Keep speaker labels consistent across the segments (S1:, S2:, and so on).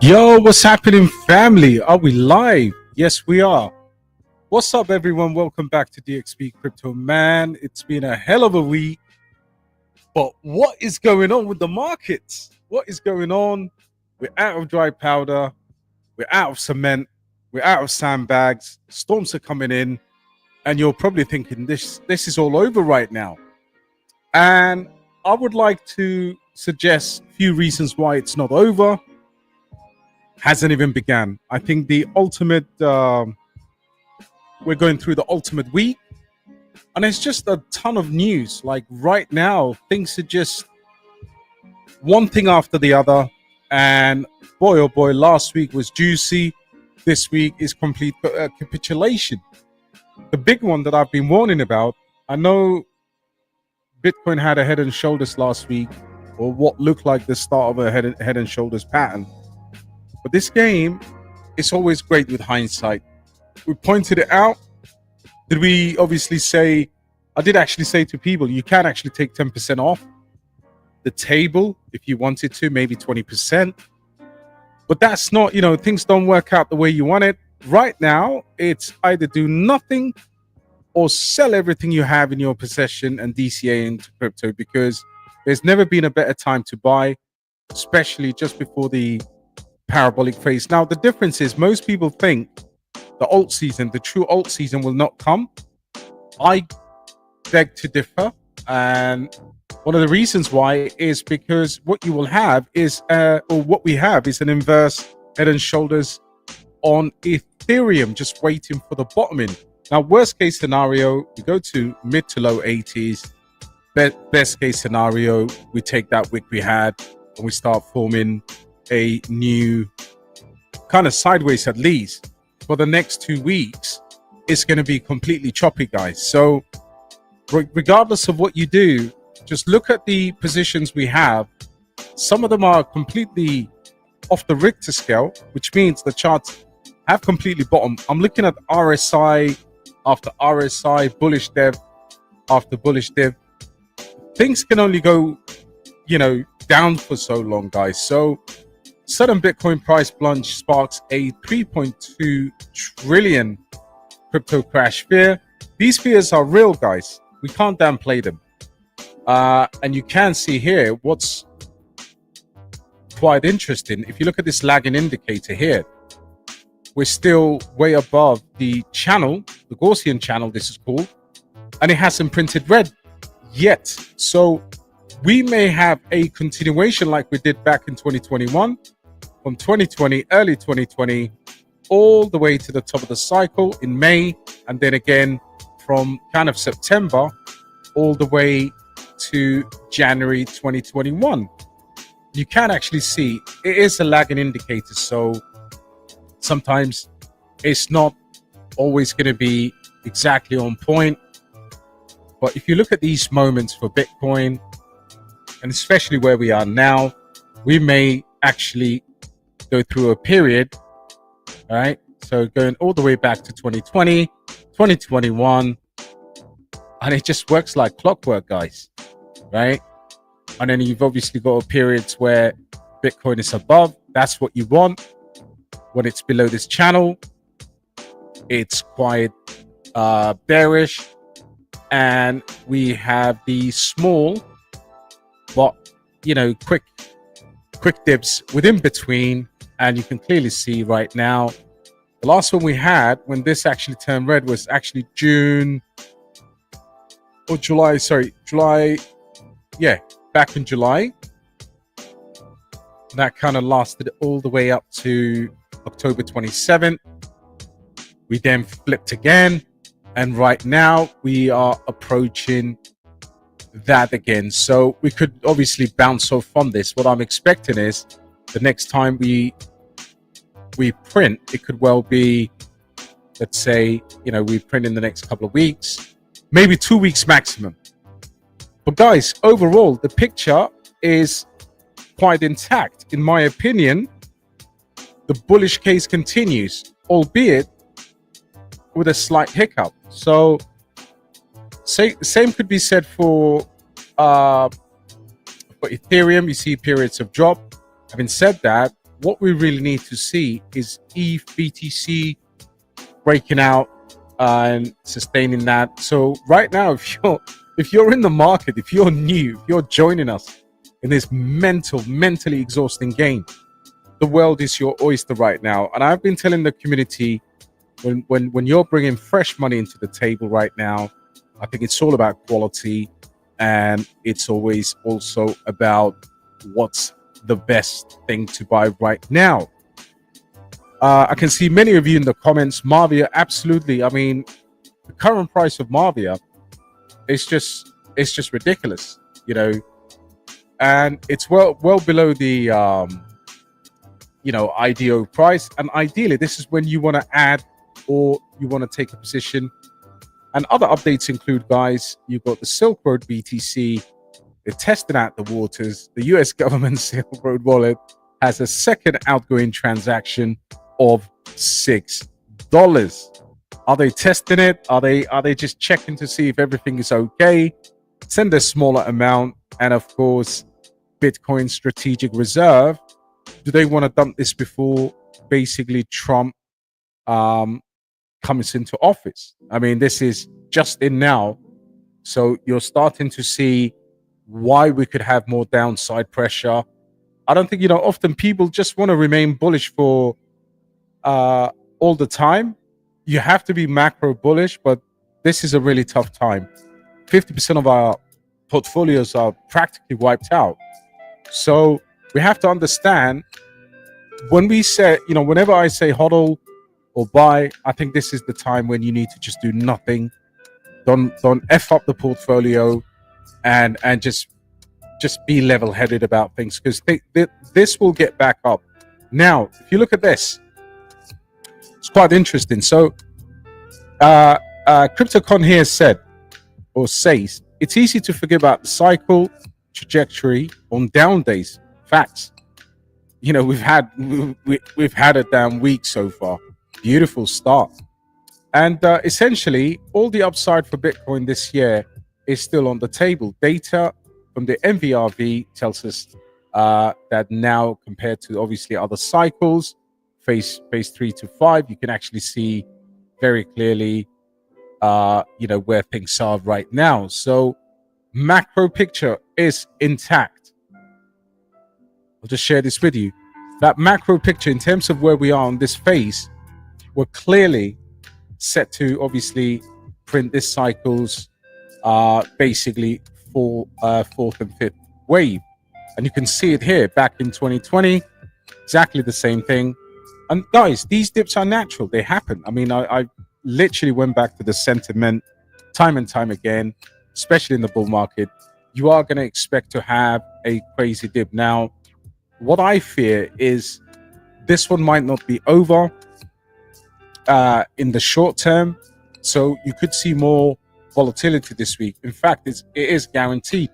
S1: Yo, what's happening, family? Are we live? Yes, we are. What's up, everyone? Welcome back to DXP Crypto. Man, it's been a hell of a week. But what is going on with the markets? What is going on? We're out of dry powder. We're out of cement. We're out of sandbags. Storms are coming in. And you're probably thinking this is all over right now. And I would like to suggest a few reasons why it's not over. Hasn't even began. I think the ultimate, we're going through the ultimate week, and it's just a ton of news. Like right now, things are just one thing after the other. And boy, oh boy, last week was juicy. This week is complete capitulation. The big one that I've been warning about, I know Bitcoin had a head and shoulders last week, or what looked like the start of a head and shoulders pattern. But this game is always great with hindsight. We pointed it out. Did we obviously say, I did actually say to people, you can actually take 10% off the table if you wanted to, maybe 20%. But that's not, things don't work out the way you want it. Right now, it's either do nothing or sell everything you have in your possession and DCA into crypto, because there's never been a better time to buy, especially just before the parabolic phase. Now, the difference is most people think the true alt season will not come. I beg to differ. And one of the reasons why is because what you will have is, what we have is an inverse head and shoulders on Ethereum, just waiting for the bottoming. Now, worst case scenario, we go to mid to low 80s. Best case scenario, we take that wick we had and we start forming a new kind of sideways. At least for the next 2 weeks, it's going to be completely choppy, guys. So regardless of what you do, just look at the positions we have. Some of them are completely off the Richter scale, which means the charts have completely bottomed. I'm looking at RSI after RSI, bullish dev after bullish dev. Things can only go, down for so long, guys. So sudden Bitcoin price plunge sparks a 3.2 trillion crypto crash fear. These fears are real, guys. We can't downplay them. And you can see here what's quite interesting. If you look at this lagging indicator here, we're still way above the channel, the Gaussian channel, this is called, and it hasn't printed red yet. So we may have a continuation like we did back in 2021. From 2020, early 2020, all the way to the top of the cycle in May, and then again from kind of September all the way to January 2021. You can actually see it is a lagging indicator, so sometimes it's not always going to be exactly on point. But if you look at these moments for Bitcoin, and especially where we are now, we may actually go through a period, all right? So going all the way back to 2020, 2021, and it just works like clockwork, guys, right? And then you've obviously got periods where Bitcoin is above. That's what you want. When it's below this channel, it's quite bearish. And we have the small, but, quick dips within between. And you can clearly see right now, the last one we had when this actually turned red was actually July. Yeah, back in July. That kind of lasted all the way up to October 27th. We then flipped again. And right now we are approaching that again. So we could obviously bounce off from this. What I'm expecting is the next time we print, it could well be, let's say, we print in the next couple of weeks, maybe 2 weeks maximum. But guys, overall, the picture is quite intact. In my opinion, the bullish case continues, albeit with a slight hiccup. So same could be said for Ethereum. You see periods of drop. Having said that, what we really need to see is ETH, BTC breaking out and sustaining that. So right now, if you're in the market, if you're new, if you're joining us in this mentally exhausting game, the world is your oyster right now. And I've been telling the community, when you're bringing fresh money into the table right now, I think it's all about quality, and it's always also about what's the best thing to buy right now. I can see many of you in the comments. Marvia, absolutely. I mean, the current price of Marvia is just ridiculous, you know, and it's well below the IDO price. And ideally, this is when you want to add or you want to take a position. And other updates include, guys, you've got the Silk Road BTC. They're testing out the waters. The US government Silk Road wallet has a second outgoing transaction of $6. Are they testing it? Are they just checking to see if everything is okay? Send a smaller amount. And of course, Bitcoin strategic reserve. Do they want to dump this before basically Trump comes into office? I mean, this is just in now. So you're starting to see why we could have more downside pressure. I don't think, often people just want to remain bullish for all the time. You have to be macro bullish, but this is a really tough time. 50% of our portfolios are practically wiped out. So we have to understand, when we say, whenever I say hodl or buy, I think this is the time when you need to just do nothing. Don't F up the portfolio and just be level-headed about things, because this will get back up. Now, if you look at this, it's quite interesting. So CryptoCon here says, it's easy to forget about the cycle trajectory on down days. Facts. We've had a down week so far. Beautiful start. And essentially, all the upside for Bitcoin this year is still on the table. Data from the MVRV tells us that now, compared to obviously other cycles, phase 3 to 5, you can actually see very clearly where things are right now. So macro picture is intact. I'll just share this with you. That macro picture, in terms of where we are on this phase, we're clearly set to obviously print this cycle's basically fourth and fifth wave. And you can see it here back in 2020, exactly the same thing. And guys, these dips are natural. They happen. I mean, I literally went back to the sentiment time and time again, especially in the bull market. You are going to expect to have a crazy dip. Now, what I fear is this one might not be over in the short term. So you could see more volatility this week. In fact, it is guaranteed.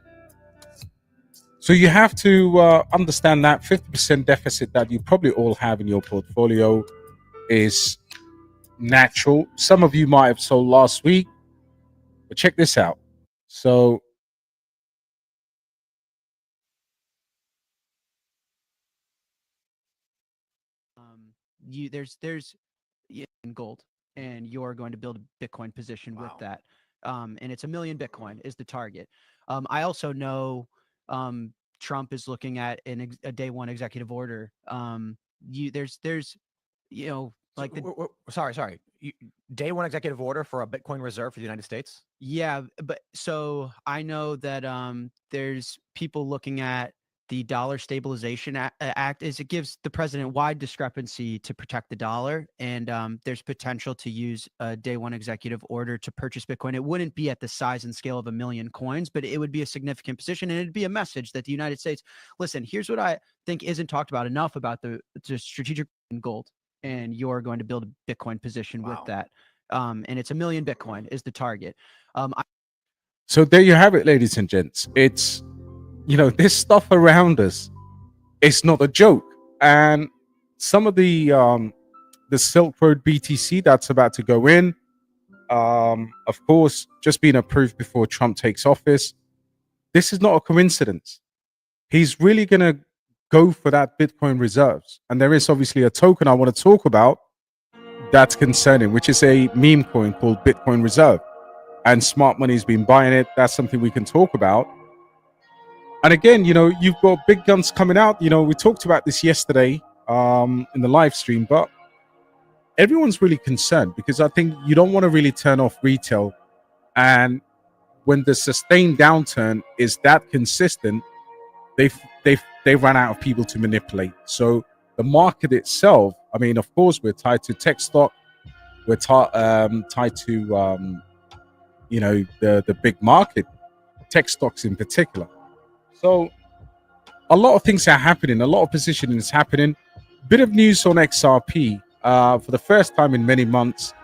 S1: So you have to understand that 50% deficit that you probably all have in your portfolio is natural. Some of you might have sold last week, but check this out. So
S2: there's in gold, and you're going to build a Bitcoin position with that. And it's 1 million Bitcoin is the target. I also know Trump is looking at a day one executive order.
S3: Sorry. Day one executive order for a Bitcoin reserve for the United States?
S2: Yeah, but so I know that there's people looking at the Dollar Stabilization Act. Is it gives the president wide discrepancy to protect the dollar, and there's potential to use a day one executive order to purchase Bitcoin. It wouldn't be at the size and scale of 1 million coins, but it would be a significant position, and it'd be a message that the United States, listen, here's what I think isn't talked about enough about the strategic gold, and you're going to build a Bitcoin position with that. And it's 1 million Bitcoin is the target.
S1: So there you have it, ladies and gents. It's, this stuff around us, it's not a joke. And some of the Silk Road BTC that's about to go in, of course, just being approved before Trump takes office. This is not a coincidence. He's really going to go for that Bitcoin reserves. And there is obviously a token I want to talk about that's concerning, which is a meme coin called Bitcoin Reserve. And smart money's been buying it. That's something we can talk about. And again, you've got big guns coming out. We talked about this yesterday in the live stream, but everyone's really concerned because I think you don't want to really turn off retail. And when the sustained downturn is that consistent, they run out of people to manipulate. So the market itself, I mean, of course, we're tied to tech stock. We're tied to, the big market, tech stocks in particular. So a lot of things are happening. A lot of positioning is happening. Bit of news on XRP. For the first time in many months,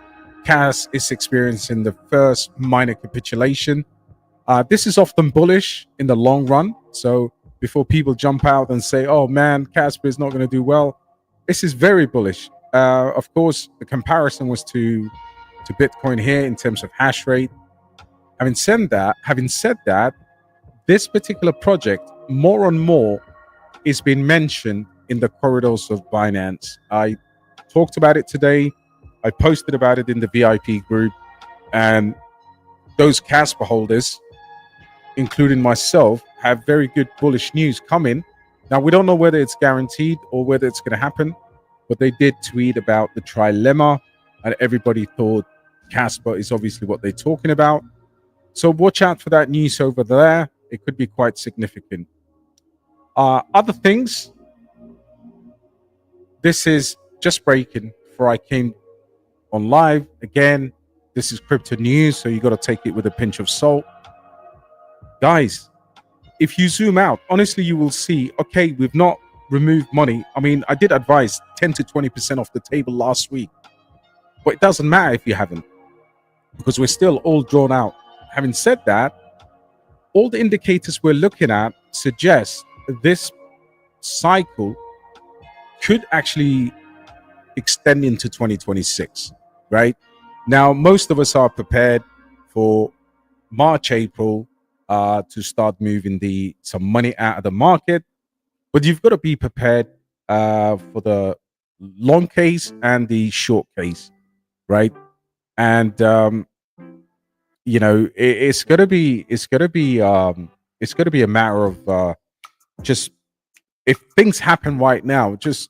S1: CAS is experiencing the first minor capitulation. This is often bullish in the long run. So before people jump out and say, oh man, Casper is not going to do well, this is very bullish. Of course, the comparison was to Bitcoin here in terms of hash rate. Having said that, this particular project more and more is being mentioned in the corridors of Binance. I talked about it today. I posted about it in the VIP group, and those Casper holders, including myself, have very good bullish news coming. Now, we don't know whether it's guaranteed or whether it's going to happen, but they did tweet about the trilemma, and everybody thought Casper is obviously what they're talking about. So watch out for that news over there. It could be quite significant. Other things, this is just breaking before I came on live. Again, this is crypto news, so you got to take it with a pinch of salt. Guys, if you zoom out, honestly, you will see, okay, we've not removed money. I mean, I did advise 10 to 20% off the table last week, but it doesn't matter if you haven't, because we're still all drawn out. Having said that, all the indicators we're looking at suggest this cycle could actually extend into 2026, right? Now, most of us are prepared for March, April to start moving some money out of the market, but you've got to be prepared for the long case and the short case, right? And it's gonna be a matter of just, if things happen right now, just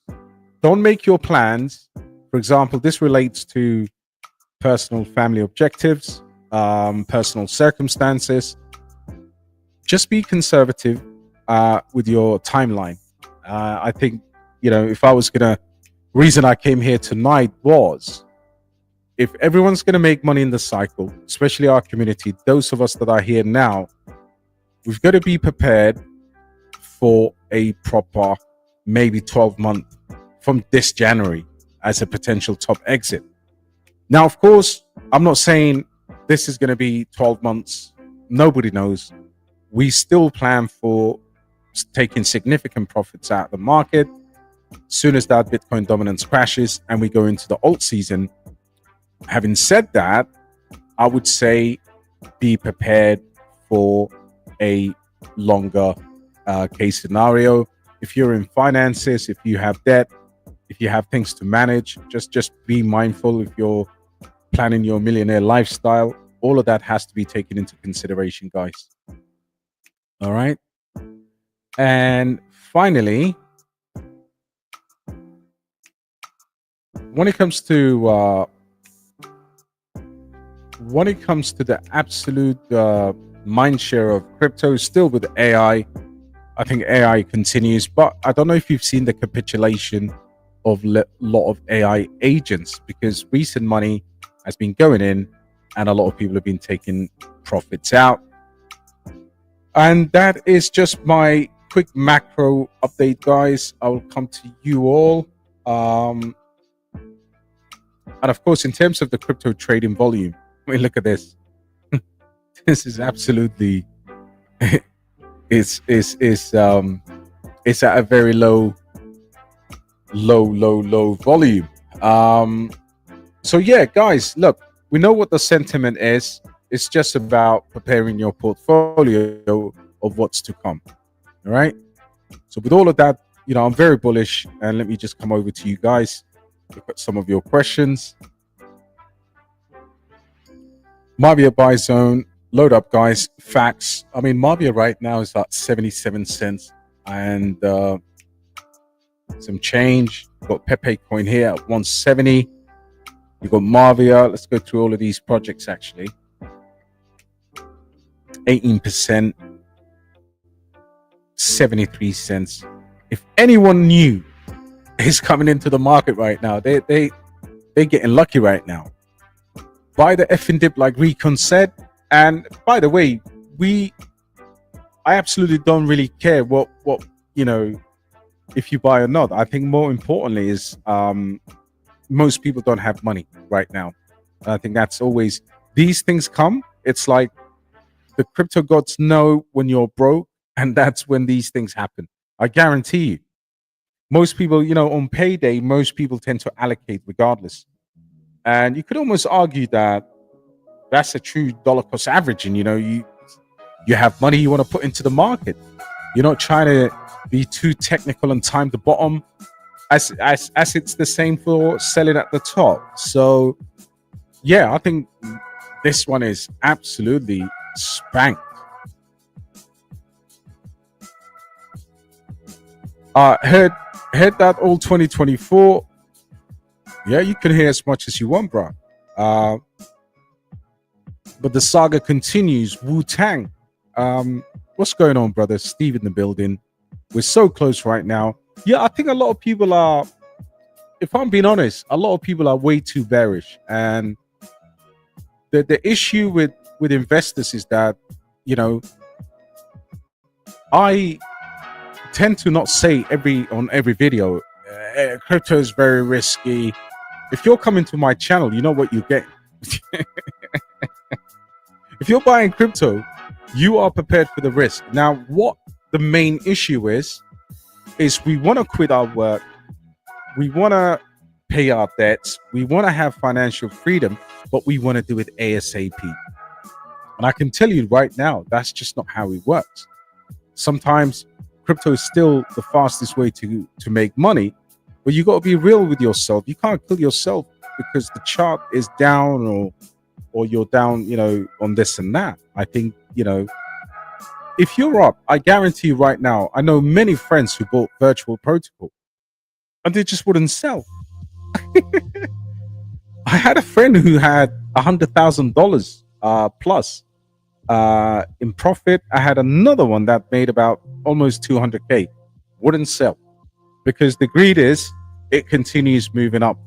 S1: don't make your plans. For example, this relates to personal family objectives, personal circumstances. Just be conservative with your timeline. I think, if I was reason I came here tonight was, if everyone's going to make money in the cycle, especially our community, those of us that are here now, we've got to be prepared for a proper, maybe 12-month from this January as a potential top exit. Now, of course, I'm not saying this is going to be 12 months. Nobody knows. We still plan for taking significant profits out of the market as soon as that Bitcoin dominance crashes and we go into the alt season. Having said that, I would say be prepared for a longer case scenario. If you're in finances, if you have debt, if you have things to manage, just be mindful. If you're planning your millionaire lifestyle, all of that has to be taken into consideration, guys. All right. And finally, when it comes to the absolute mind share of crypto, still with AI, I think AI continues, but I don't know if you've seen the capitulation of a lot of AI agents, because recent money has been going in and a lot of people have been taking profits out. And that is just my quick macro update, guys. I will come to you all. And of course, in terms of the crypto trading volume, I mean, look at this. This is absolutely, it's at a very low volume. So yeah, guys, look, we know what the sentiment is. It's just about preparing your portfolio of what's to come. All right. So with all of that I'm very bullish, and let me just come over to you guys, look at some of your questions. Mavia buy zone, load up, guys. Facts. I mean, Mavia right now is at 77 cents and some change. Got Pepe coin here at 170. You got Mavia. Let's go through all of these projects actually. 18%, 73 cents. If anyone new is coming into the market right now, they're getting lucky right now. Buy the effing dip, like Recon said. And by the way, I absolutely don't really care what if you buy or not. I think more importantly is most people don't have money right now. And I think that's always, these things come. It's like the crypto gods know when you're broke, and that's when these things happen. I guarantee you. Most people, on payday, most people tend to allocate regardless. And you could almost argue that that's a true dollar cost average. And, you have money you want to put into the market. You're not trying to be too technical and time the bottom, as it's the same for selling at the top. So, yeah, I think this one is absolutely spanked. Heard that all 2024. Yeah, you can hear as much as you want, bro. But the saga continues. Wu-Tang. What's going on, brother? Steve in the building. We're so close right now. Yeah, I think a lot of people are, if I'm being honest, a lot of people are way too bearish. And the issue with investors is that, I tend to not say on every video, crypto is very risky. If you're coming to my channel, you know what you get. If you're buying crypto, you are prepared for the risk. Now, what the main issue is we want to quit our work. We want to pay our debts. We want to have financial freedom, but we want to do it ASAP. And I can tell you right now, that's just not how it works. Sometimes crypto is still the fastest way to make money, but you got to be real with yourself. You can't kill yourself because the chart is down or you're down, on this and that. I think, if you're up, I guarantee you right now, I know many friends who bought virtual protocol and they just wouldn't sell. I had a friend who had $100,000 plus in profit. I had another one that made about almost 200K. Wouldn't sell because the greed is it continues moving up.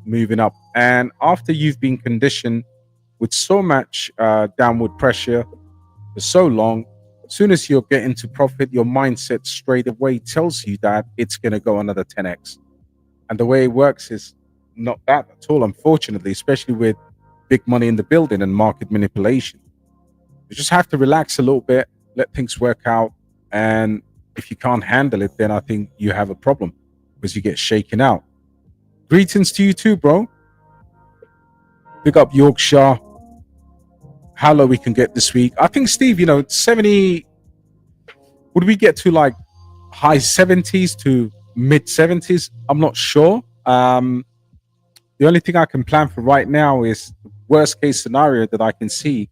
S1: And after you've been conditioned with so much downward pressure for so long, as soon as you're getting to profit, your mindset straight away tells you that it's going to go another 10x. And the way it works is not that at all, unfortunately, especially with big money in the building and market manipulation. You just have to relax a little bit, let things work out. And if you can't handle it, then I think you have a problem because you get shaken out. Greetings to you too, bro. Big up Yorkshire. How low we can get this week? I think, Steve, 70, would we get to like high 70s to mid 70s? I'm not sure. The only thing I can plan for right now is the worst case scenario that I can see.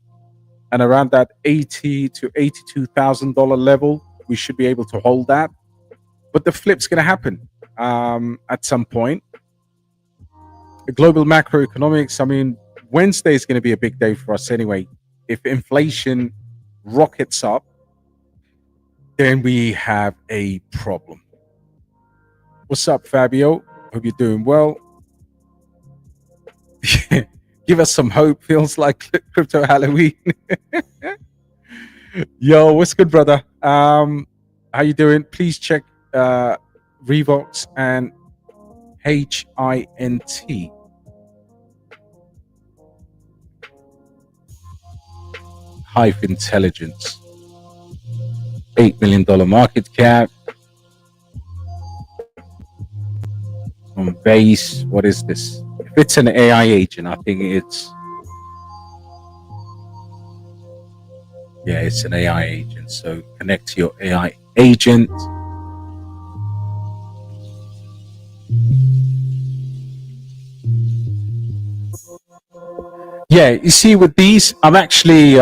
S1: And around that $80,000 to $82,000 level, we should be able to hold that. But the flip's going to happen at some point. The global macroeconomics, I mean, Wednesday is going to be a big day for us anyway. If inflation rockets up, then we have a problem. What's up, Fabio? Hope you're doing well. Give us some hope. Feels like crypto Halloween. Yo, what's good, brother? How you doing? Please check Revox and HINT. Hive Intelligence. $8 million market cap. On base, what is this? If it's an AI agent, I think it's an AI agent. So connect to your AI agent. Yeah, you see, with these, I'm actually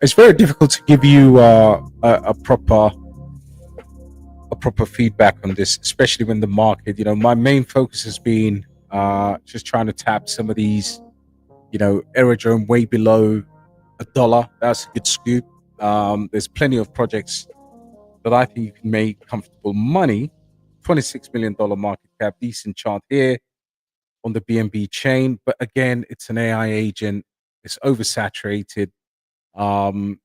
S1: it's very difficult to give you a proper feedback on this, especially when the market, my main focus has been just trying to tap some of these, aerodrome way below $1. That's a good scoop. There's plenty of projects that I think you can make comfortable money. $26 million market cap, decent chart here on the BNB chain, but again, it's an AI agent. It's oversaturated. And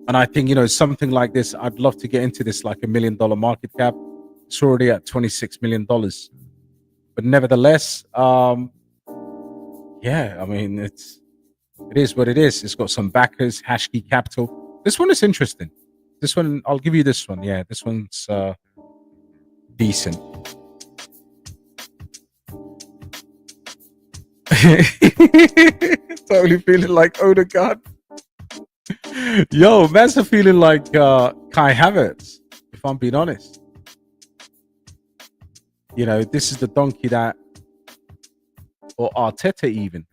S1: I think, something like this, I'd love to get into this like $1 million market cap. It's already at $26 million. But nevertheless, yeah, I mean, it is what it is. It's got some backers, Hashkey Capital. This one is interesting. This one, I'll give you this one. Yeah, this one's decent. Totally feeling like Odegaard. Yo, man's a feeling like Kai Havertz, if I'm being honest. This is the donkey that, or Arteta even.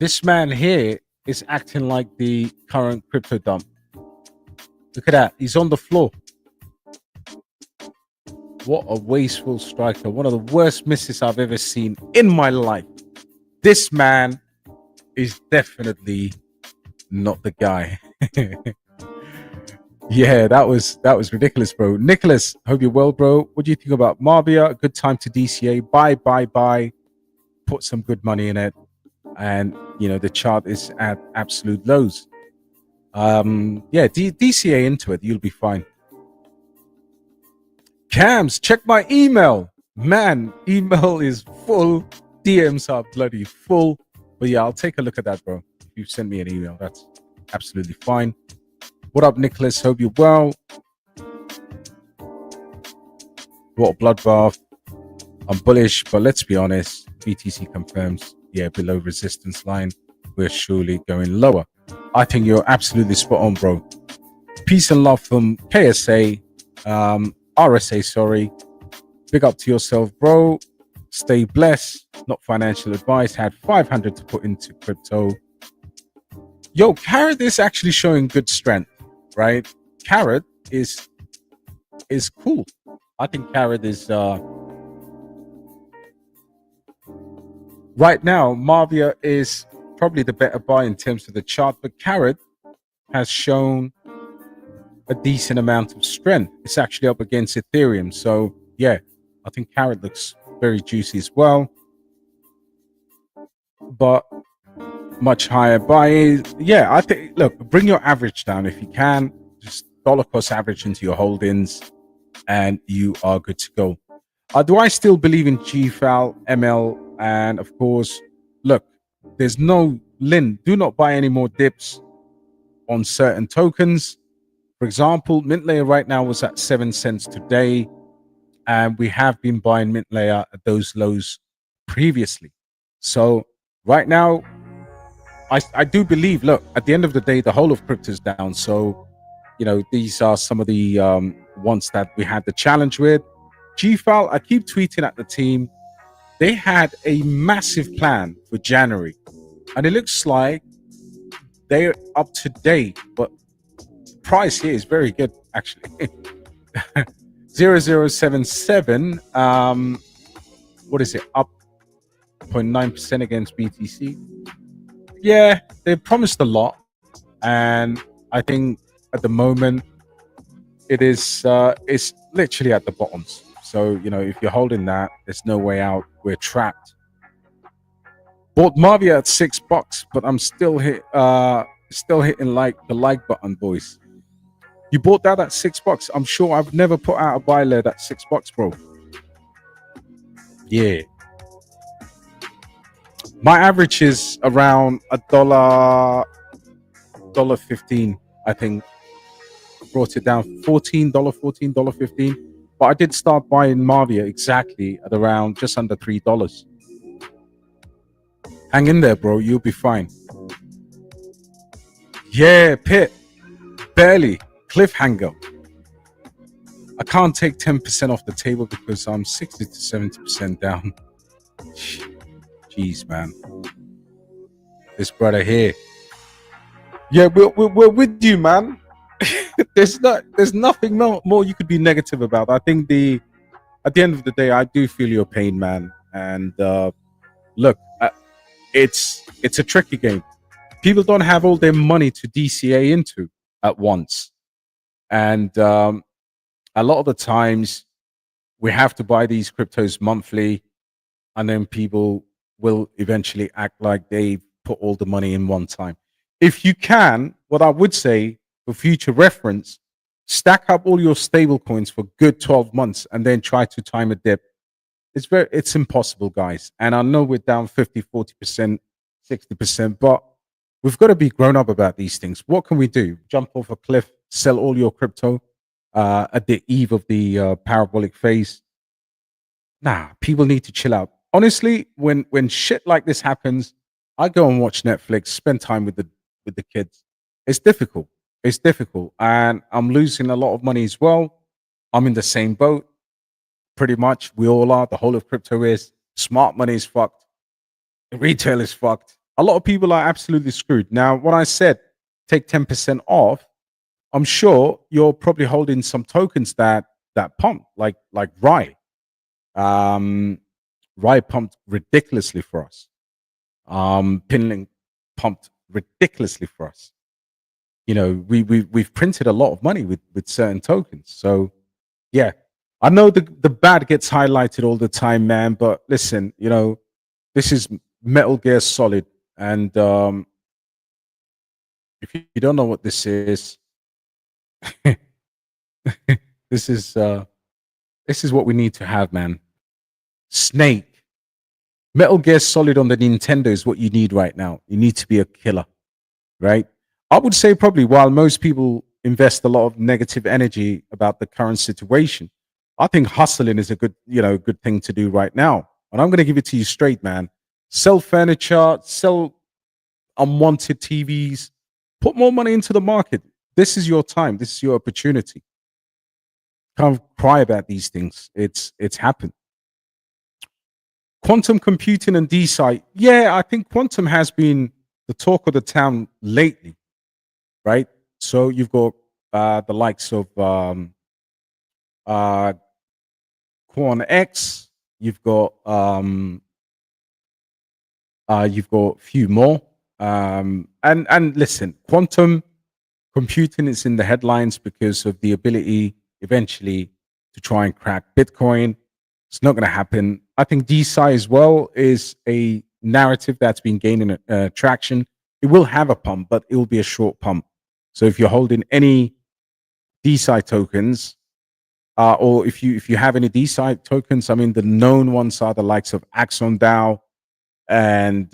S1: This man here is acting like the current crypto dump. Look at that. He's on the floor. What a wasteful striker. One of the worst misses I've ever seen in my life. This man is definitely not the guy. Yeah, that was ridiculous, bro. Nicholas, hope you're well, bro. What do you think about Marbia? Good time to DCA. Buy. Put some good money in it. And, the chart is at absolute lows. Yeah, DCA into it. You'll be fine. Cams, check my email. Man, email is full. DMs are bloody full. But yeah, I'll take a look at that, bro. If you send me an email, that's absolutely fine. What up, Nicholas? Hope you're well. What a bloodbath. I'm bullish, but let's be honest. BTC confirms, yeah, below resistance line. We're surely going lower. I think you're absolutely spot on, bro. Peace and love from KSA. RSA, sorry. Big up to yourself, bro. Stay blessed. Not financial advice. Had 500 to put into crypto. Yo, Carrot is actually showing good strength, right? Carrot is cool. I think Carrot is right now. Marvia is probably the better buy in terms of the chart, but Carrot has shown a decent amount of strength. It's actually up against Ethereum, so yeah, I think Carrot looks very juicy as well, but much higher buy. Yeah, I think, look, bring your average down if you can. Just dollar cost average into your holdings and you are good to go. Do I still believe in GFAL, ML, and of course, look, there's no Lin. Do not buy any more dips on certain tokens. For example, mint layer right now was at 7 cents today, and we have been buying mint layer at those lows previously. So right now, I do believe, look, at the end of the day, the whole of crypto is down. So, these are some of the ones that we had the challenge with. GFAL, I keep tweeting at the team. They had a massive plan for January, and it looks like they're up to date, but price here is very good, actually. 0077, what is it, up 0.9% against BTC. Yeah, they promised a lot, and I think at the moment it is it's literally at the bottoms. So if you're holding that, there's no way out. We're trapped. Bought Marvia at $6, but I'm still hitting like the like button, boys. You bought that at $6. I'm sure I've never put out a buy lead at $6, bro. Yeah. My average is around $1.15, I think. Brought it down $14.15. But I did start buying Marvia exactly at around just under $3. Hang in there, bro. You'll be fine. Yeah, Pitt. Barely. Cliffhanger. I can't take 10% off the table because I'm 60 to 70% down. Jeez, man. This brother here. Yeah, we're with you, man. There's nothing more you could be negative about. I think at the end of the day, I do feel your pain, man. And look, it's a tricky game. People don't have all their money to DCA into at once, and a lot of the times we have to buy these cryptos monthly, and then people will eventually act like they put all the money in one time. If you can, what I would say for future reference, stack up all your stable coins for good 12 months and then try to time a dip. It's impossible, guys. And I know we're down 50, 40%, 60%, but we've got to be grown up about these things. What can we do? Jump off a cliff, sell all your crypto at the eve of the parabolic phase? Nah, people need to chill out. Honestly, when shit like this happens, I go and watch Netflix, spend time with the kids. It's difficult. It's difficult, and I'm losing a lot of money as well. I'm in the same boat, pretty much. We all are. The whole of crypto is. Smart money is fucked. Retail is fucked. A lot of people are absolutely screwed. Now, when I said take 10% off, I'm sure you're probably holding some tokens that pump, like Rye. Rye pumped ridiculously for us. Pinlink pumped ridiculously for us. You know, we've printed a lot of money with certain tokens. So yeah, I know the bad gets highlighted all the time, man. But listen, you know, this is Metal Gear Solid, and if you don't know what this is, this is what we need to have, man. Snake. Metal Gear Solid on the Nintendo is what you need right now. You need to be a killer, right? I would say probably while most people invest a lot of negative energy about the current situation, I think hustling is a good thing to do right now. And I'm going to give it to you straight, man. Sell furniture, sell unwanted TVs, put more money into the market. This is your time. This is your opportunity. Can't cry about these things. It's happened. Quantum computing and DeSci. Yeah, I think quantum has been the talk of the town lately, right? So you've got the likes of Quant X. You've got a few more. And listen, quantum computing is in the headlines because of the ability eventually to try and crack Bitcoin. It's not going to happen. I think DeSci as well is a narrative that's been gaining traction. It will have a pump, but it will be a short pump. So if you're holding any DeSci tokens, or if you have any DeSci tokens, I mean, the known ones are the likes of Axon DAO and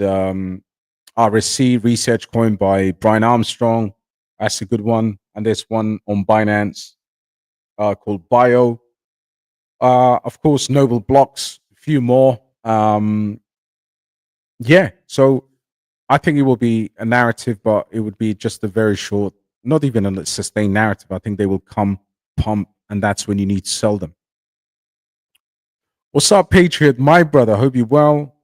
S1: RSC, Research Coin by Brian Armstrong. That's a good one. And there's one on Binance called Bio. Of course, Noble Blocks, a few more. Yeah, so I think it will be a narrative, but it would be just a very short, not even a sustained narrative. I think they will come, pump, and that's when you need to sell them. What's up, Patriot? My brother, hope you well.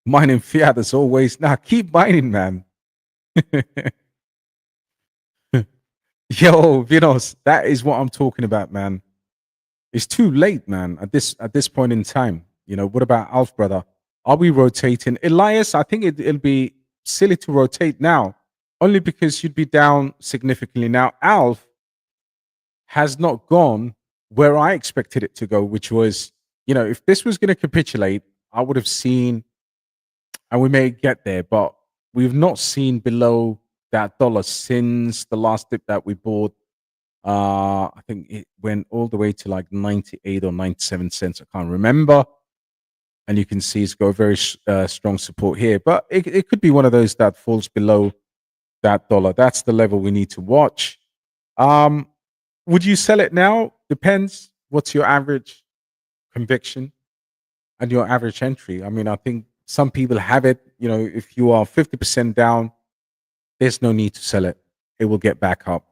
S1: Mining fiat as always. Now, keep mining, man. Yo, Vinos, that is what I'm talking about, man. It's too late, man, at this point in time. You know, what about Alf, brother? Are we rotating? Elias, I think it'll be silly to rotate now, only because you'd be down significantly. Now, Alf has not gone where I expected it to go, which was, you know, if this was going to capitulate, I would have seen, and we may get there, but we've not seen below that dollar since the last dip that we bought. I think it went all the way to like 98 or 97 cents. I can't remember. And you can see it's got a very strong support here. But it could be one of those that falls below that dollar. That's the level we need to watch. Would you sell it now? Depends. What's your average conviction and your average entry? I mean, I think some people have it. You know, if you are 50% down, there's no need to sell it. It will get back up.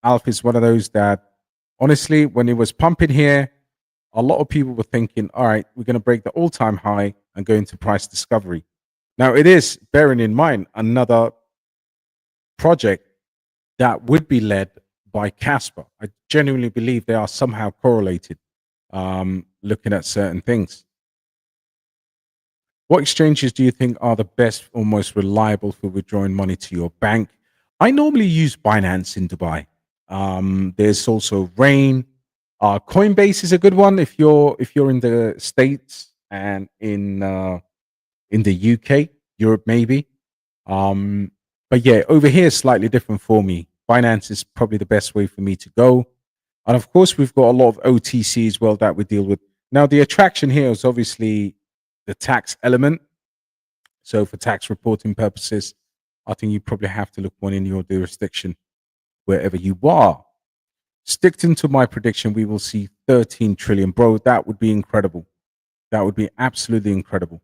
S1: Alpha is one of those that Honestly, when it was pumping here, a lot of people were thinking, all right, we're going to break the all-time high and go into price discovery. Now, it is, bearing in mind, another project that would be led by Casper. I genuinely believe they are somehow correlated, looking at certain things. What exchanges do you think are the best or most reliable for withdrawing money to your bank? I normally use Binance in Dubai. There's also Rain. Coinbase is a good one if you're in the States and in the UK, Europe maybe. But yeah, over here is slightly different for me. Binance is probably the best way for me to go. And of course, we've got a lot of OTC as well that we deal with. Now, the attraction here is obviously the tax element. So for tax reporting purposes, I think you probably have to look one in your jurisdiction, wherever you are. Sticking to my prediction, we will see 13 trillion. Bro, that would be incredible. That would be absolutely incredible.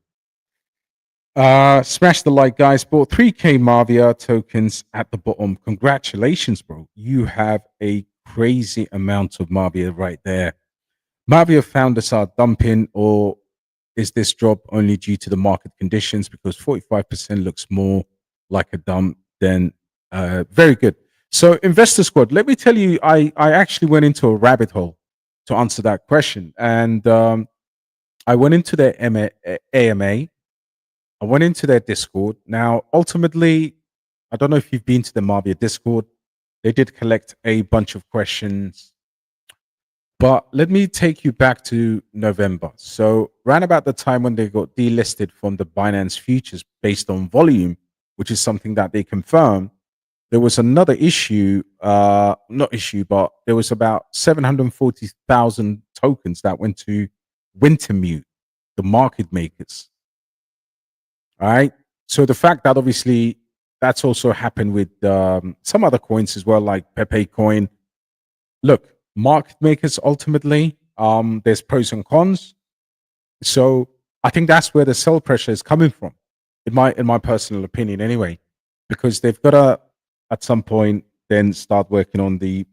S1: Smash the like, guys. Bought 3K Mavia tokens at the bottom. Congratulations, bro. You have a crazy amount of Mavia right there. Mavia founders are dumping, or is this drop only due to the market conditions? Because 45% looks more like a dump than very good. So, Investor Squad, let me tell you, I actually went into a rabbit hole to answer that question. And I went into their AMA. I went into their Discord. Now, ultimately, I don't know if you've been to the Mavia Discord. They did collect a bunch of questions. But let me take you back to November. So, around about the time when they got delisted from the Binance futures based on volume, which is something that they confirmed, there was another issue, not issue, but there was about 740,000 tokens that went to Wintermute, the market makers. All right. So the fact that obviously that's also happened with some other coins as well, like Pepe Coin. Look, market makers ultimately, there's pros and cons. So I think that's where the sell pressure is coming from, in my personal opinion, anyway, because they've got to at some point then start working on the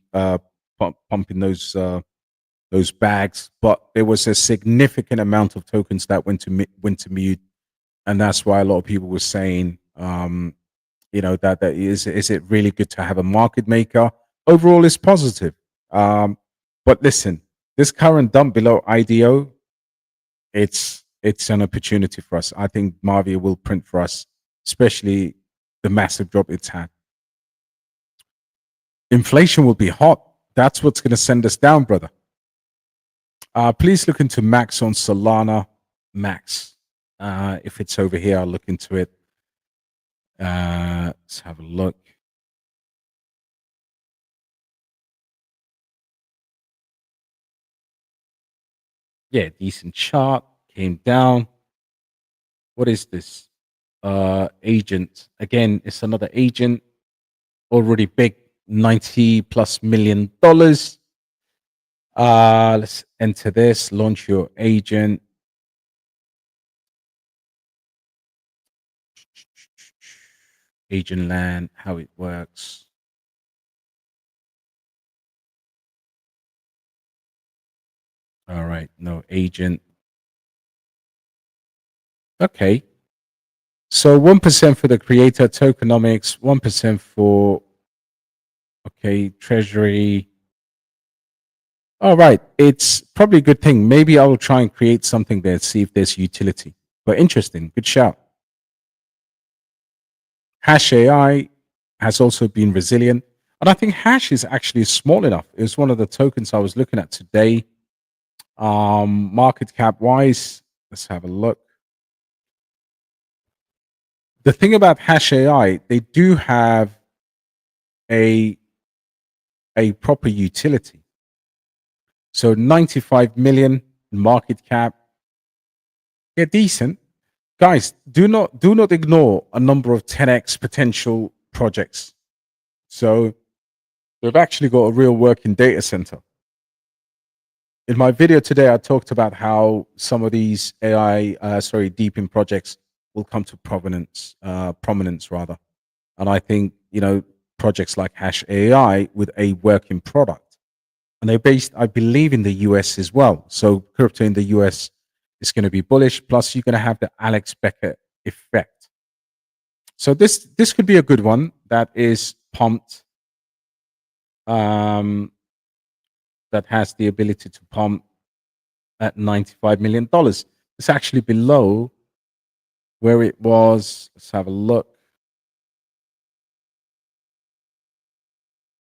S1: pumping those bags. But there was a significant amount of tokens that went to mute, and that's why a lot of people were saying, that is it really good to have a market maker? Overall, it's positive. But listen, this current dump below IDO, it's an opportunity for us. I think Mavia will print for us, especially the massive drop it's had. Inflation will be hot. That's what's going to send us down, brother. Please look into Max on Solana. Max. If it's over here, I'll look into it. Let's have a look. Yeah, decent chart. Came down. What is this? Agent. Again, it's another agent. Already big, $90+ million. Let's enter this. Launch your agent. Agentland, how it works. All right, no agent. Okay. So 1% for the creator, tokenomics, 1% for, okay, treasury. All right, it's probably a good thing. Maybe I will try and create something there, see if there's utility. But interesting, good shout. Hash AI has also been resilient. And I think Hash is actually small enough. It was one of the tokens I was looking at today. Market cap wise, let's have a look. The thing about Hash AI, they do have a proper utility. So 95 million market cap. Yeah, decent. Guys, do not ignore a number of 10x potential projects. So they've actually got a real working data center. In my video today, I talked about how some of these deepin projects will come to prominence rather. And I think, projects like Hash AI with a working product and they're based, I believe, in the US as well. So crypto in the US is going to be bullish. Plus, you're going to have the Alex Becker effect. So this could be a good one that is pumped. That has the ability to pump at $95 million. It's actually below where it was. Let's have a look.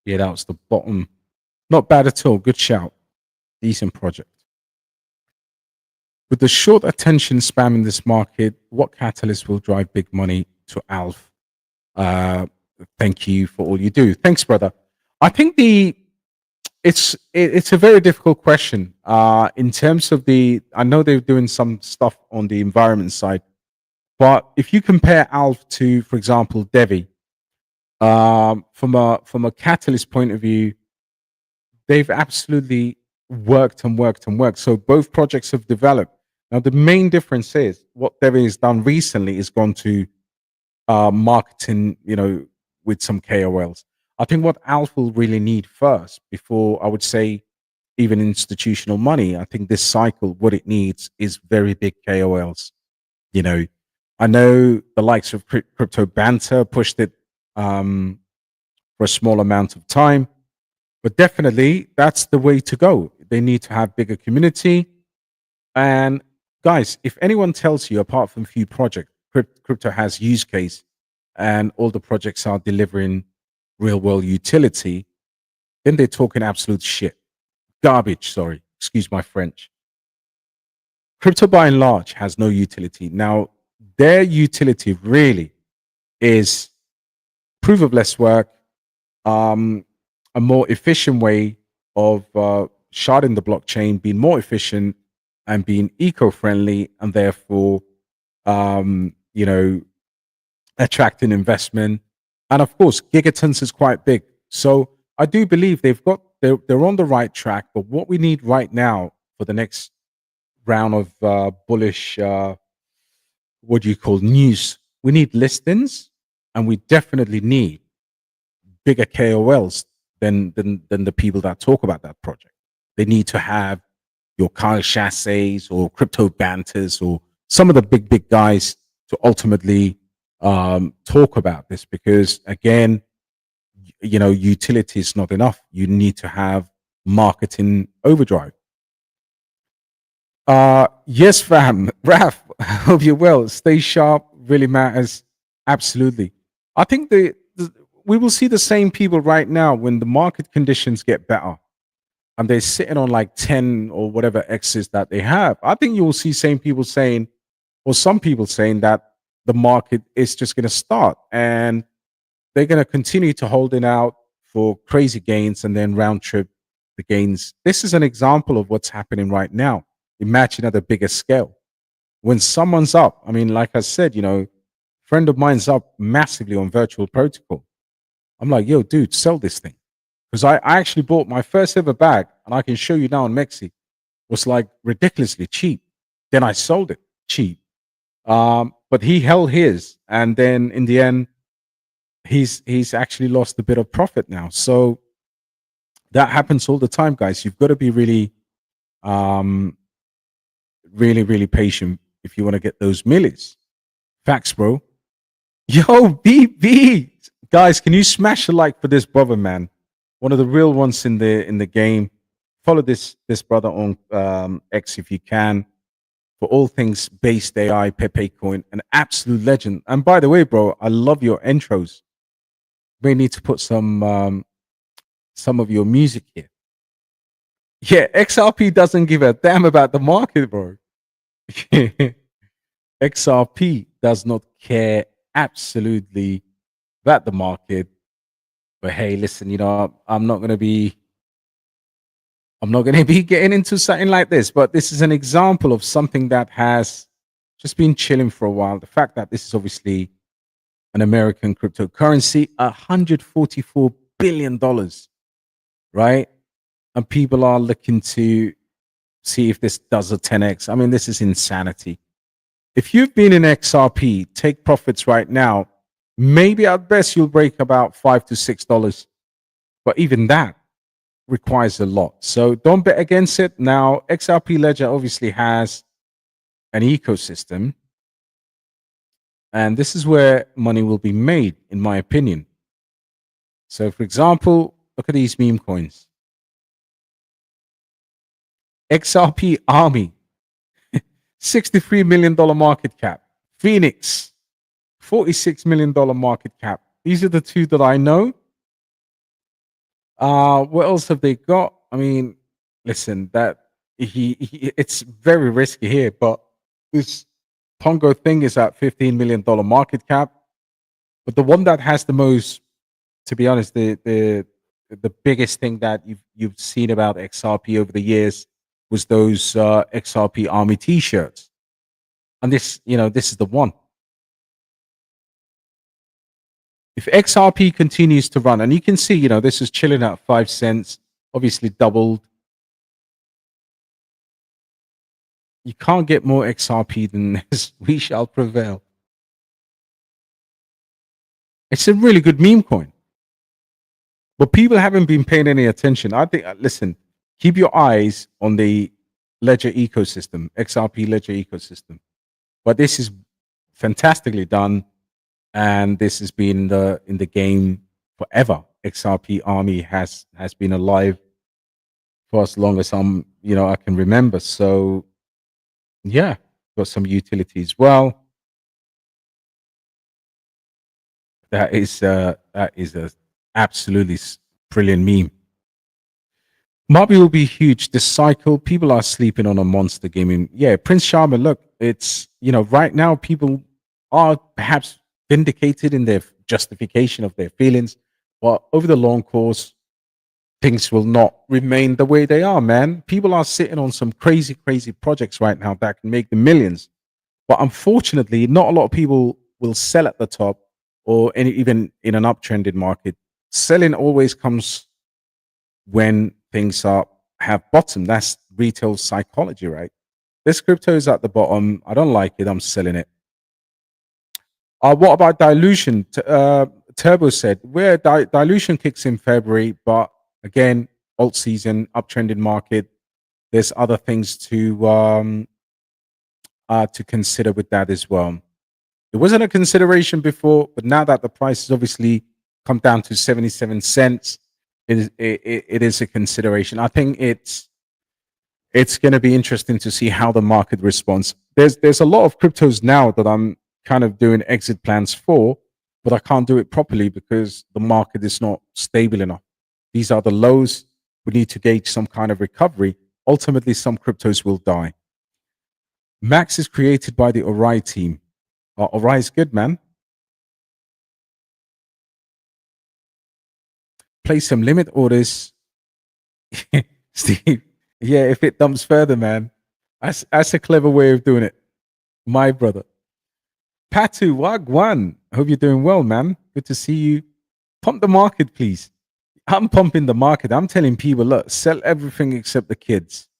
S1: Yeah, that was the bottom. Not bad at all. Good shout. Decent project. With the short attention span in this market, what catalyst will drive big money to Alf? Thank you for all you do. Thanks, brother. I think it's a very difficult question. In terms of I know they're doing some stuff on the environment side, but if you compare Alf to, for example, Devi, from a catalyst point of view, they've absolutely worked and worked and worked. So both projects have developed. Now, the main difference is what Devi has done recently is gone to marketing, with some KOLs. I think what Alf will really need first, before I would say even institutional money, I think this cycle, what it needs is very big KOLs. I know the likes of Crypto Banter pushed it for a small amount of time, but definitely that's the way to go. They need to have bigger community. And guys, if anyone tells you, apart from a few projects, crypto has use case and all the projects are delivering real world utility, then they're talking absolute shit. Garbage, sorry. Excuse my French. Crypto by and large has no utility. Now, their utility really is proof of less work, a more efficient way of sharding the blockchain, being more efficient and being eco-friendly, and therefore, attracting investment. And of course, gigatons is quite big. So I do believe they're on the right track. But what we need right now for the next round of bullish, what do you call news? We need listings, and we definitely need bigger KOLs than the people that talk about that project. They need to have your Kyle Chassays or Crypto Banters or some of the big guys to ultimately talk about this, because again, utility is not enough. You need to have marketing overdrive. Yes, fam. Raf, hope you're well. Stay sharp really matters. Absolutely. I think we will see the same people right now when the market conditions get better and they're sitting on like 10 or whatever X's that they have. I think you will see same people saying, or some people saying, that the market is just going to start and they're going to continue to holding out for crazy gains and then round trip the gains. This is an example of what's happening right now. Imagine at a bigger scale. When someone's up, I mean, like I said, friend of mine's up massively on virtual protocol. I'm like, yo, dude, sell this thing. Because I actually bought my first ever bag, and I can show you now in Mexi, was like ridiculously cheap. Then I sold it cheap. But he held his, and then in the end, he's actually lost a bit of profit now. So that happens all the time, guys. You've got to be really, really patient if you want to get those millies. Facts, bro. Yo, BB. Guys, can you smash a like for this brother, man? One of the real ones in the game. Follow this brother on X if you can, for all things based AI, Pepe Coin, an absolute legend. And by the way, bro, I love your intros. We need to put some of your music here. Yeah, XRP doesn't give a damn about the market, bro. XRP does not care absolutely about the market. But hey, listen, I'm not going to be getting into something like this, but this is an example of something that has just been chilling for a while. The fact that this is obviously an American cryptocurrency, $144 billion, right? And people are looking to see if this does a 10x. I mean, this is insanity. If you've been in XRP, take profits right now. Maybe at best you'll break about $5 to $6. But even that, requires a lot. So don't bet against it. Now, XRP Ledger obviously has an ecosystem, and this is where money will be made, in my opinion. So, for example, look at these meme coins. XRP Army, $63 million market cap. Phoenix, $46 million market cap. These are the two that I know. What else have they got? I mean, listen, that it's very risky here, but this Pongo thing is at $15 million market cap. But the one that has the most, to be honest, the biggest thing that you've seen about XRP over the years was those XRP Army T-shirts, and this is the one. If XRP continues to run, and you can see, this is chilling at 5 cents, obviously doubled. You can't get more XRP than this. We shall prevail. It's a really good meme coin. But people haven't been paying any attention. I think, listen, keep your eyes on the Ledger ecosystem, XRP Ledger ecosystem. But this is fantastically done. And this has been in the game forever. XRP Army has been alive for as long as I can remember. So yeah, got some utility as well. That is a absolutely brilliant meme. Marby will be huge this cycle. People are sleeping on a monster gaming. Yeah, Prince Sharma, look, it's right now people are perhaps vindicated in their justification of their feelings, but over the long course, things will not remain the way they are, man. People are sitting on some crazy projects right now that can make them millions. But unfortunately, not a lot of people will sell at the top or even in an uptrended market. Selling always comes when things have bottom. That's retail psychology, right? This crypto is at the bottom. I don't like it. I'm selling it. What about dilution? Turbo said, where dilution kicks in February, but again, alt season, uptrended market. There's other things to consider with that as well. It wasn't a consideration before, but now that the price has obviously come down to 77 cents, it is a consideration. I think it's going to be interesting to see how the market responds. There's a lot of cryptos now that I'm kind of doing exit plans for, but I can't do it properly because the market is not stable enough. These are the lows. We need to gauge some kind of recovery. Ultimately, some cryptos will die. Max is created by the Ori team. Ori is good, man. Place some limit orders. Steve, yeah, if it dumps further, man. That's a clever way of doing it. My brother. Patu Wagwan. Hope you're doing well, man. Good to see you. Pump the market, please. I'm pumping the market. I'm telling people, look, sell everything except the kids.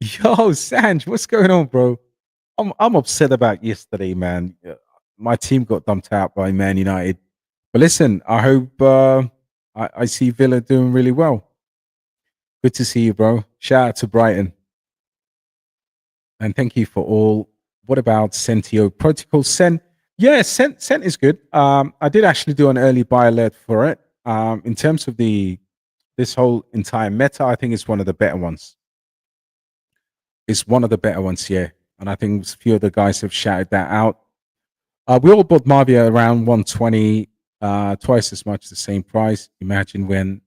S1: Yo, Sanj, what's going on, bro? I'm upset about yesterday, man. My team got dumped out by Man United. But listen, I hope I see Villa doing really well. Good to see you, bro. Shout out to Brighton. And thank you for all. What about Sentio Protocol? Sent is good. I did actually do an early buy alert for it. In terms of this whole entire meta, I think it's one of the better ones. It's one of the better ones, yeah. And I think a few of the guys have shouted that out. We all bought Marvia around 120, twice as much, the same price. Imagine when,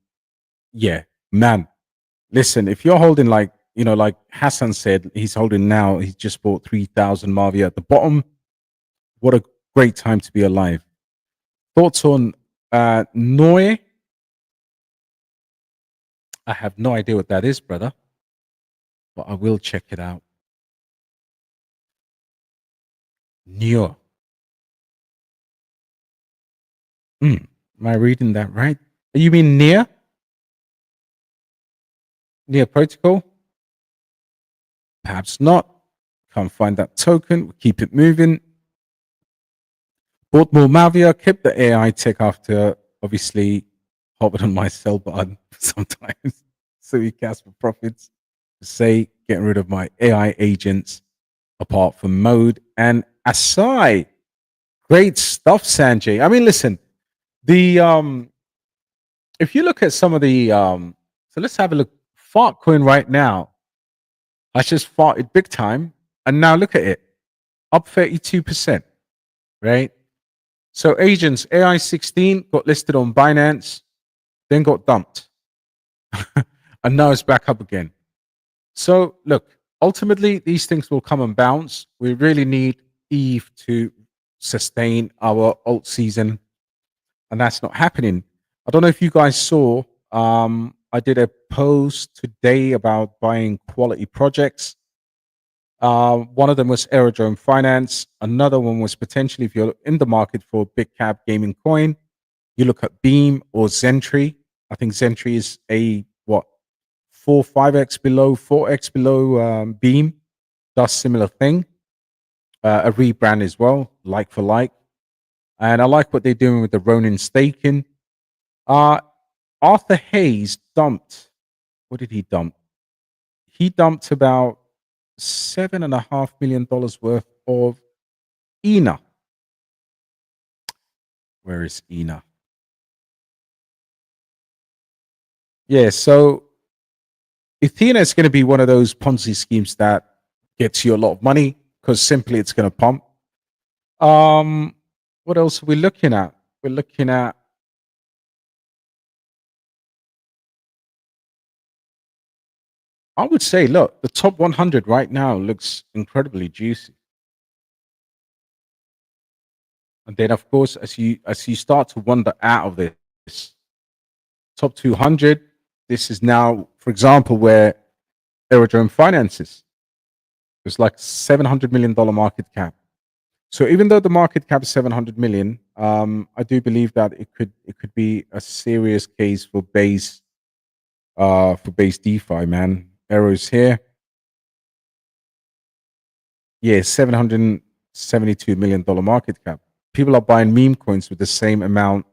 S1: yeah, man. Listen, if you're holding like Hassan said, he's holding now, he's just bought 3,000 Marvia at the bottom. What a great time to be alive. Thoughts on Noe? I have no idea what that is, brother, but I will check it out. Neo. Am I reading that right? You mean near? Near protocol? Perhaps not. Can't find that token. We'll keep it moving. Bought more Mavia, kept the AI tech after obviously hovered on my sell button sometimes. So we Casper profits to say getting rid of my AI agents apart from mode and Asai. Great stuff, Sanjay. I mean, listen, the if you look at some of the so let's have a look. Fartcoin right now. I just farted big time. And now look at it. Up 32%. Right? So agents, AI16 got listed on Binance, then got dumped. And now it's back up again. So look, ultimately these things will come and bounce. We really need ETH to sustain our alt season, and that's not happening. I don't know if you guys saw, I did a post today about buying quality projects. One of them was Aerodrome Finance. Another one was potentially, if you're in the market for big cap gaming coin, you look at Beam or Zentry. I think Zentry is a 5x below, 4x below Beam. Does similar thing. A rebrand as well, like for like. And I like what they're doing with the Ronin staking. Arthur Hayes dumped. What did he dump? He dumped about $7.5 million worth of ENA. Where is ENA? Yeah, so Ethereum is going to be one of those Ponzi schemes that gets you a lot of money because simply it's going to pump. What else are we looking at? We're looking at I would say, look, the top 100 right now looks incredibly juicy. And then, of course, as you start to wander out of this top 200, this is now, for example, where Aerodrome finances. It's like $700 million market cap. So even though the market cap is 700 million, I do believe that it could be a serious case for base DeFi, man. Arrows here. Yeah, $772 million market cap. People are buying meme coins with the same amount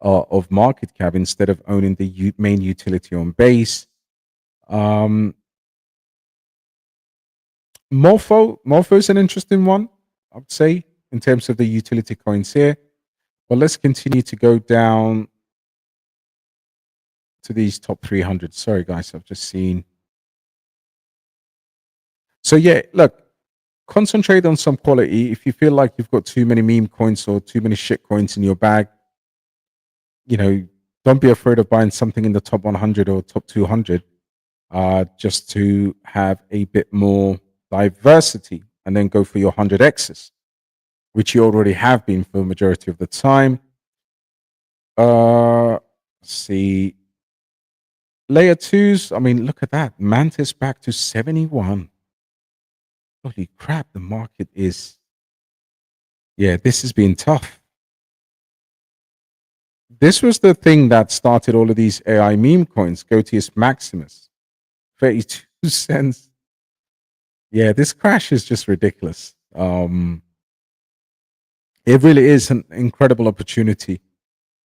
S1: of market cap instead of owning the main utility on base. Morpho is an interesting one, I would say, in terms of the utility coins here. But let's continue to go down to these top 300. Sorry, guys, I've just seen. So yeah, look, concentrate on some quality. If you feel like you've got too many meme coins or too many shit coins in your bag, don't be afraid of buying something in the top 100 or top 200, just to have a bit more diversity, and then go for your 100x's, which you already have been for the majority of the time. Let's see. Layer 2s, I mean, look at that. Mantis back to 71. Holy crap, the market is... Yeah, this has been tough. This was the thing that started all of these AI meme coins. Gotius Maximus, 32 cents. Yeah, this crash is just ridiculous. It really is an incredible opportunity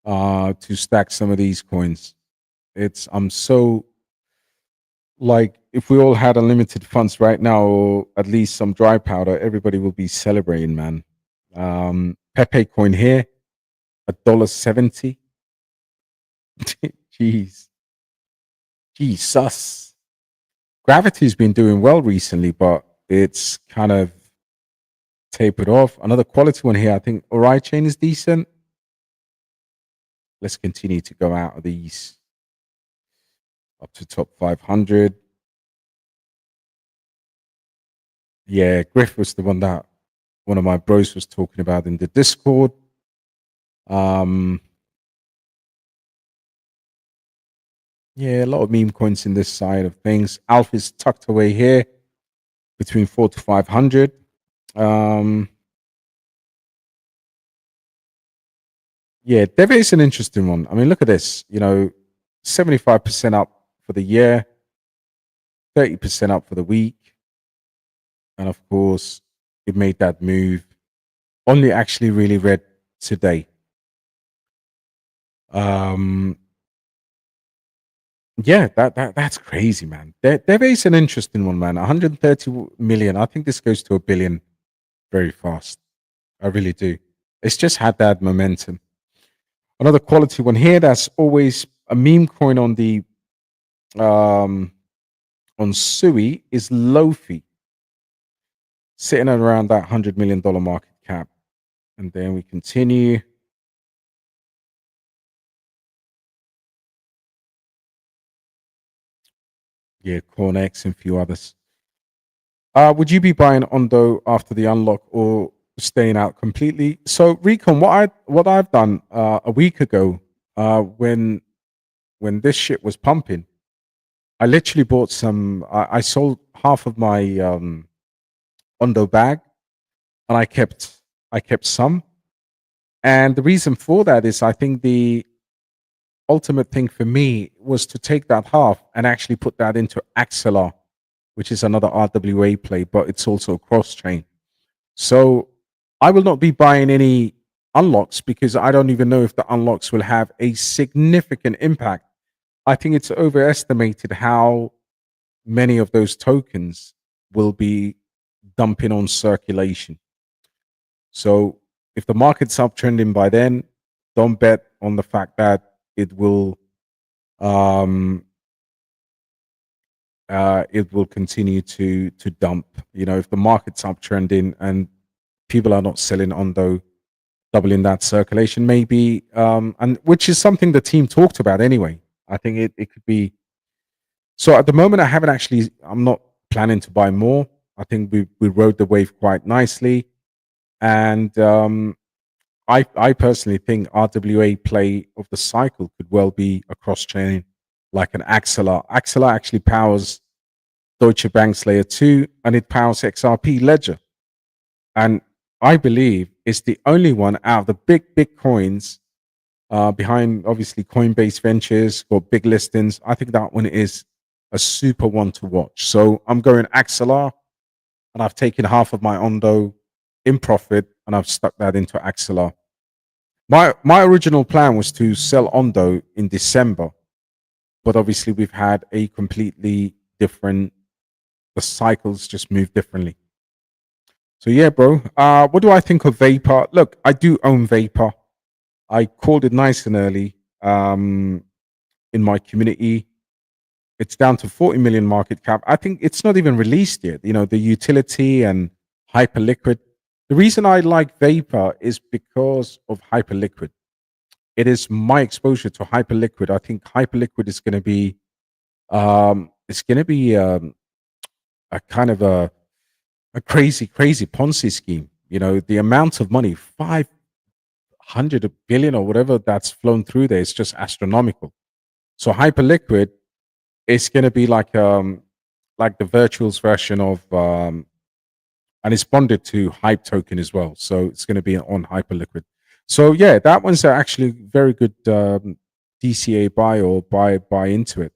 S1: to stack some of these coins. I'm so, like, if we all had unlimited funds right now, or at least some dry powder, everybody will be celebrating, man. Pepe coin here, $1.70. Jeez. Jesus. Gravity's been doing well recently, but it's kind of tapered off. Another quality one here. I think Ori Chain is decent. Let's continue to go out of these up to top 500. Yeah, Griff was the one that one of my bros was talking about in the Discord. Yeah, a lot of meme coins in this side of things. Alpha is tucked away here between 400 to 500. Yeah, Deve is an interesting one. I mean, look at this. 75% up for the year, 30% up for the week. And of course, it made that move. Only actually really read today. Yeah, that's crazy, man. There is an interesting one, man. 130 million. I think this goes to a billion very fast. I really do. It's just had that momentum. Another quality one here. That's always a meme coin on the on Sui is Lofi, sitting at around that $100 million market cap. And then we continue. Yeah, Cornex and a few others. Would you be buying Ondo after the unlock or staying out completely? So, Recon, what I've done a week ago, when this shit was pumping, I literally bought some. I sold half of my Ondo bag, and I kept some. And the reason for that is I think the ultimate thing for me was to take that half and actually put that into Axelar, which is another RWA play, but it's also cross chain. So I will not be buying any unlocks because I don't even know if the unlocks will have a significant impact. I think it's overestimated how many of those tokens will be dumping on circulation. So if the market's uptrending by then, don't bet on the fact that it will continue to dump. You know, if the market's uptrending and people are not selling Ondo, doubling that circulation maybe, and which is something the team talked about anyway. I think it could be. So at the moment, I'm not planning to buy more. I think we rode the wave quite nicely, and I personally think RWA play of the cycle could well be a cross chain like an Axelar. Axelar actually powers Deutsche Bank's layer 2 and it powers XRP Ledger. And I believe it's the only one out of the big coins behind obviously Coinbase Ventures, got big listings. I think that one is a super one to watch. So I'm going Axelar, and I've taken half of my Ondo in profit and I've stuck that into Axelar. My original plan was to sell Ondo in December, but obviously we've had a completely different. The cycles just move differently. So yeah, bro. What do I think of Vapor? Look, I do own Vapor. I called it nice and early in my community. It's down to 40 million market cap. I think it's not even released yet. You know, the utility and Hyperliquid. The reason I like Vapor is because of Hyperliquid. It is my exposure to Hyperliquid. I think Hyperliquid is going to be a kind of a crazy Ponzi scheme. You know, the amount of money, 500 billion or whatever that's flown through there is just astronomical. So Hyperliquid is going to be like the virtuals version of and it's bonded to Hype token as well. So it's going to be on Hyperliquid. So yeah, that one's actually very good DCA buy or buy into it.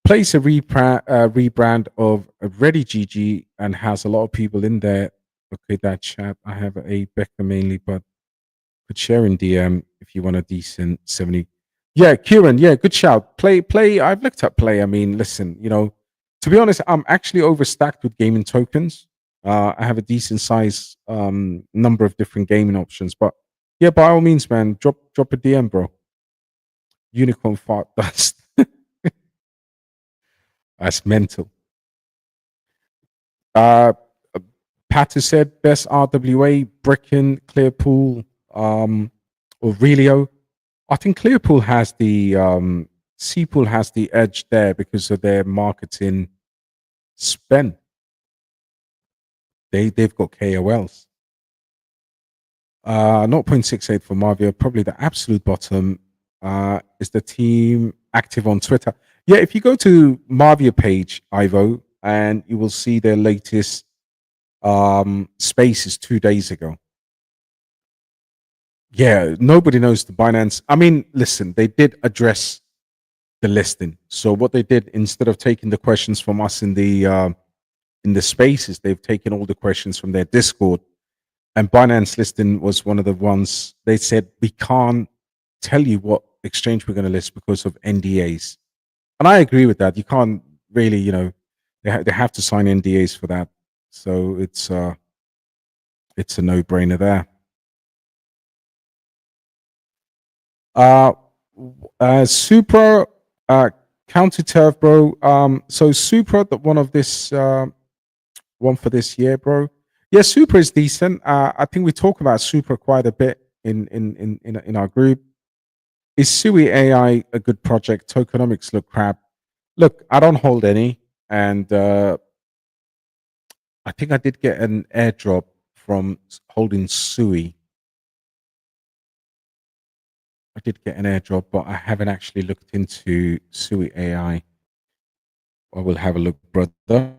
S1: Plays a rebrand of Ready GG and has a lot of people in there. Okay, that chat. I have a Becca mainly, but could share in DM if you want a decent 70. Yeah, Kieran, yeah, good shout. Play. I've looked at Play. I mean, listen, you know, to be honest, I'm actually overstacked with gaming tokens. I have a decent size number of different gaming options, but yeah, by all means, man, drop a DM, bro. Unicorn fart dust. That's mental. Pat has said best RWA, Bricken, Clearpool, Aurelio. I think Clearpool has the Cpool has the edge there because of their marketing spend. They've got KOLs. 0.68 for Marvia. Probably the absolute bottom. Is the team active on Twitter? Yeah, if you go to Marvia page, Ivo, and you will see their latest spaces 2 days ago. Yeah, nobody knows the Binance. I mean, listen, they did address the listing. So what they did, instead of taking the questions from us in the spaces, they've taken all the questions from their Discord. And Binance listing was one of the ones they said we can't tell you what exchange we're going to list because of NDAs. And I agree with that. You can't really, you know, they have to sign NDAs for that. So it's a no-brainer there. Supra, counter turf, bro. So Supra, the one of this one for this year, bro. Yeah, Supra is decent. I think we talk about Supra quite a bit in our group. Is Sui AI a good project? Tokenomics look crap. Look, I don't hold any, and I think I did get an airdrop from holding Sui. I did get an airdrop, but I haven't actually looked into Sui AI. I will have a look, brother.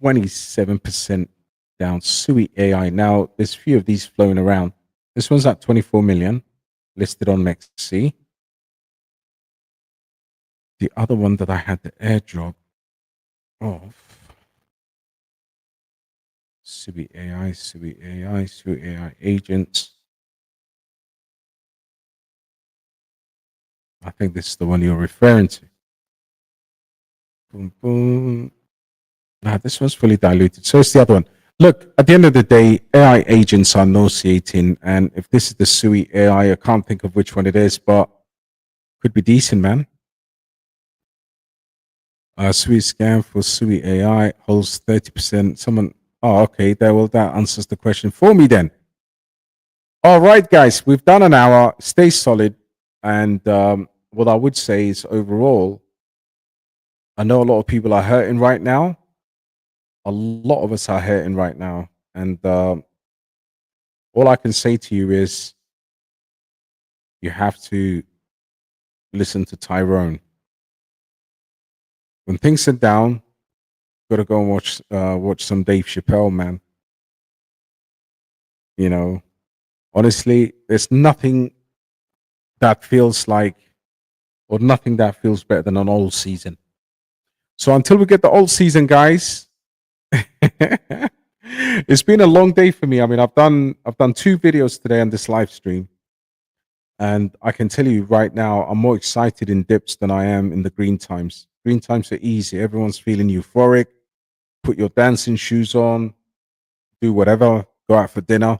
S1: 27% down. Sui AI. Now, there's a few of these flowing around. This one's at 24 million, listed on Mexi. The other one that I had the airdrop of, Sui AI, Sui AI, Sui AI agents. I think this is the one you're referring to. Boom, boom. Nah, this one's fully diluted. So it's the other one. Look, at the end of the day, AI agents are nauseating. And if this is the Sui AI, I can't think of which one it is, but could be decent, man. Sui scam for Sui AI holds 30%. Someone, oh, okay. Well, that answers the question for me then. All right, guys, we've done an hour. Stay solid. And what I would say is overall, I know a lot of people are hurting right now. A lot of us are hurting right now. And all I can say to you is you have to listen to Tyrone. When things are down, got to go and watch some Dave Chappelle, man. You know, honestly, there's nothing that feels like, or nothing that feels better than an old season. So until we get the old season, guys, it's been a long day for me. I mean, I've done 2 videos today on this live stream, and I can tell you right now, I'm more excited in dips than I am in the green times. Green times are easy. Everyone's feeling euphoric. Put your dancing shoes on, do whatever, go out for dinner.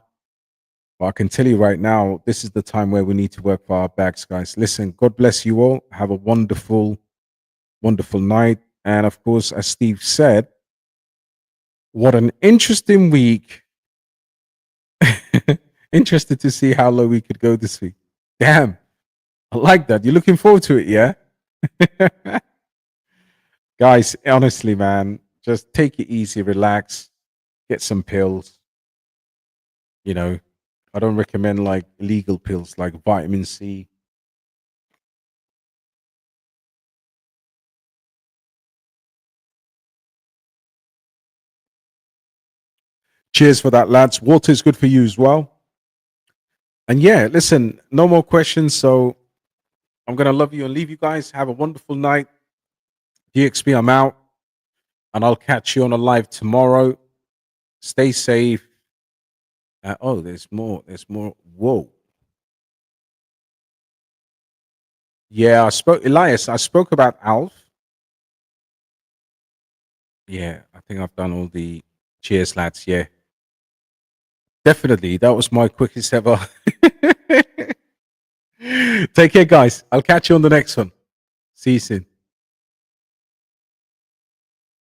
S1: But I can tell you right now, this is the time where we need to work for our bags, guys. Listen, God bless you all. Have a wonderful, wonderful night. And of course, as Steve said, what an interesting week. Interested to see how low we could go this week. Damn, I like that. You're looking forward to it, yeah? Guys, honestly, man, just take it easy, relax, get some pills. You know, I don't recommend like illegal pills like vitamin C. Cheers for that, lads. Water is good for you as well. And yeah, listen, no more questions. So I'm going to love you and leave you guys. Have a wonderful night. DXP, I'm out. And I'll catch you on a live tomorrow. Stay safe. Oh, there's more. There's more. Whoa. Yeah, Elias, I spoke about Alf. Yeah, I think I've done all the cheers, lads. Yeah. Definitely. That was my quickest ever. Take care, guys. I'll catch you on the next one. See you soon.